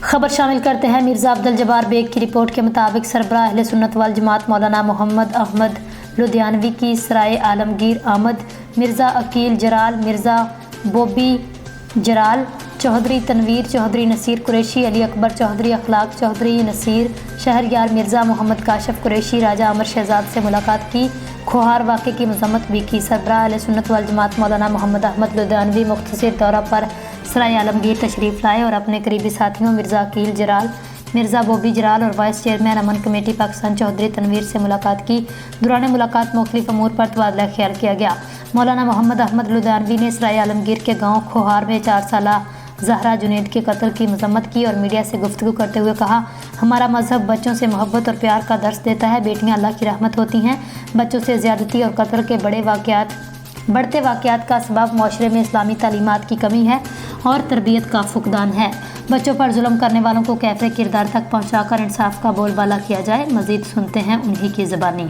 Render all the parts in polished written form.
खबर शामिल करते हैं। मिर्ज़ा अब्दुल जब्बार बेग की रिपोर्ट के मुताबिक सरबराह अहले सुन्नत वल जमात मौलाना मोहम्मद अहमद लुधियानवी की सराय आलमगीर आमद, मिर्ज़ा अकील जराल, मिर्ज़ा बोबी जराल, चौधरी तनवीर, चौधरी नसीर कुरैशी, अली अकबर चौधरी, अखलाक चौधरी नसीर, शहरयार मिर्ज़ा मोहम्मद काशिफ कुरैशी, राजा अमर शहजाद से मुलाकात की, खोहार वाक़े की मजम्मत भी की। सरबराह अहले सुन्नत वल जमात मौलाना मोहम्मद अहमद लुधियानवी मुख्तसर दौरा पर सराय आलमगीर तशरीफ़ लाए और अपने करीबी साथियों मिर्ज़ा अकील जराल, मिर्ज़ा बोबी जराल और वाइस चेयरमैन अमन कमेटी पाकिस्तान चौधरी तनवीर से मुलाकात की। दौरान मुलाकात मुख्तलिफ अमूर पर तबादला ख्याल किया गया। मौलाना मोहम्मद अहमद लुधियानवी ने सराय आलमगीर के गाँव खोहार में 4 साला ज़हरा जुनैद के कत्ल की मजम्मत की और मीडिया से गुफ्तगू करते हुए कहा, हमारा मजहब बच्चों से मोहब्बत और प्यार का दर्स देता है। बेटियां अल्लाह की रहमत होती हैं। बच्चों से ज़्यादती और कत्ल के बढ़ते वाक़यात का सबब माशरे में इस्लामी तालीमात की कमी है और तरबियत का फुकदान है। बच्चों पर जुल्म करने वालों को कैफ़े किरदार तक पहुँचाकर इंसाफ का बोलबाला किया जाए। मज़ीद सुनते हैं उन्हीं की ज़बानी।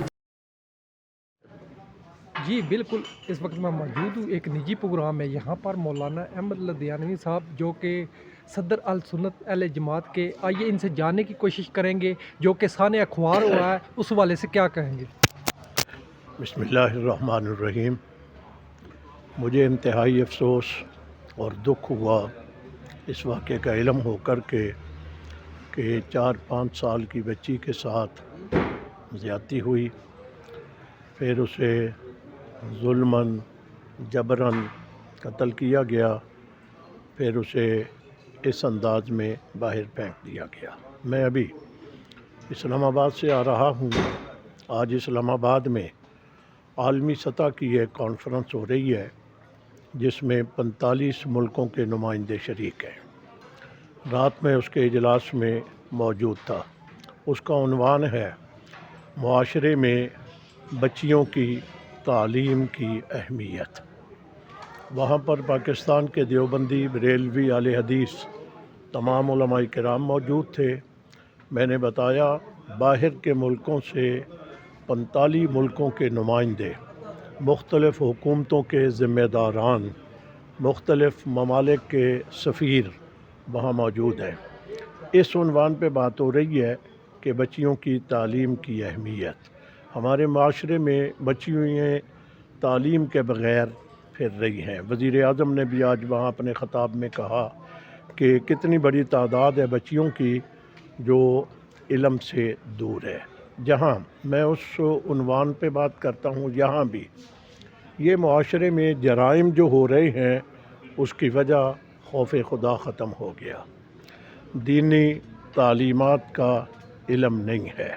जी बिल्कुल, इस वक्त मैं मौजूद हूँ एक निजी प्रोग्राम है। यहाँ पर मौलाना अहमद लुधियानवी साहब जो कि सदर अल सुन्नत अहले जमात के, आइए इनसे जानने की कोशिश करेंगे जो कि साने अखबार हुआ है उस वाले से क्या कहेंगे। बिस्मिल्लाहिर्रहमानिर्रहीम। मुझे इंतहाई अफसोस और दुख हुआ इस वाक़े का इल्म होकर कि 4-5 साल की बच्ची के साथ ज़्यादती हुई, फिर उसे जुल्मन जबरन कत्ल किया गया, फिर उसे इस अंदाज में बाहर फेंक दिया गया। मैं अभी इस्लामाबाद से आ रहा हूँ। आज इस्लामाबाद में आलमी सतह की एक कॉन्फ्रेंस हो रही है जिसमें 45 मुल्कों के नुमाइंदे शरीक हैं। रात में उसके इजलास में मौजूद था। उसका उन्वान है मुआशरे में बच्चियों की तालीम की अहमियत। वहाँ पर पाकिस्तान के देवबंदी, बरेलवी, आले हदीस तमाम उलमाए किराम मौजूद थे। मैंने बताया बाहर के मुल्कों से 45 मुल्कों के नुमाइंदे, मुख्तलिफ़ हुकूमतों के ज़िम्मेदारान, मुख्तलिफ़ ममालिक के सफ़ीर वहाँ मौजूद हैं। इस उन्वान पे बात हो रही है कि बच्चियों की तालीम की अहमियत। हमारे माशरे में बच्चियाँ तालीम के बग़ैर फिर रही हैं। वज़ीर आज़म ने भी आज वहाँ अपने ख़ताब में कहा कि कितनी बड़ी तादाद है बच्चियों की जो इल्म से दूर है। जहाँ मैं उस उन्वान पे बात करता हूँ, यहाँ भी ये मुआशरे में जराइम जो हो रहे हैं उसकी वजह खौफ खुदा ख़त्म हो गया। दीनी तालीमात का इल्म नहीं है।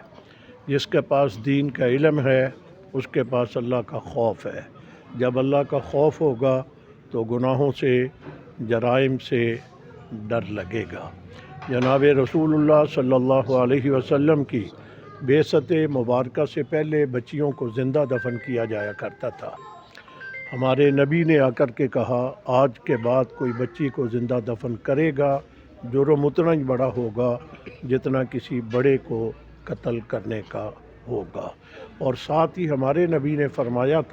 जिसके पास दीन का इल्म है उसके पास अल्लाह का खौफ है। जब अल्लाह का खौफ होगा तो गुनाहों से, जराइम से डर लगेगा। जनाब रसूलुल्लाह सल्लल्लाहु अलैहि वसल्लम की बेसत मुबारका से पहले बच्चियों को ज़िंदा दफन किया जाया करता था। हमारे नबी ने आकर के कहा, आज के बाद कोई बच्ची को ज़िंदा दफन करेगा जुर्म उतना ही बड़ा होगा जितना किसी बड़े को कत्ल करने का होगा। और साथ ही हमारे नबी ने फरमाया था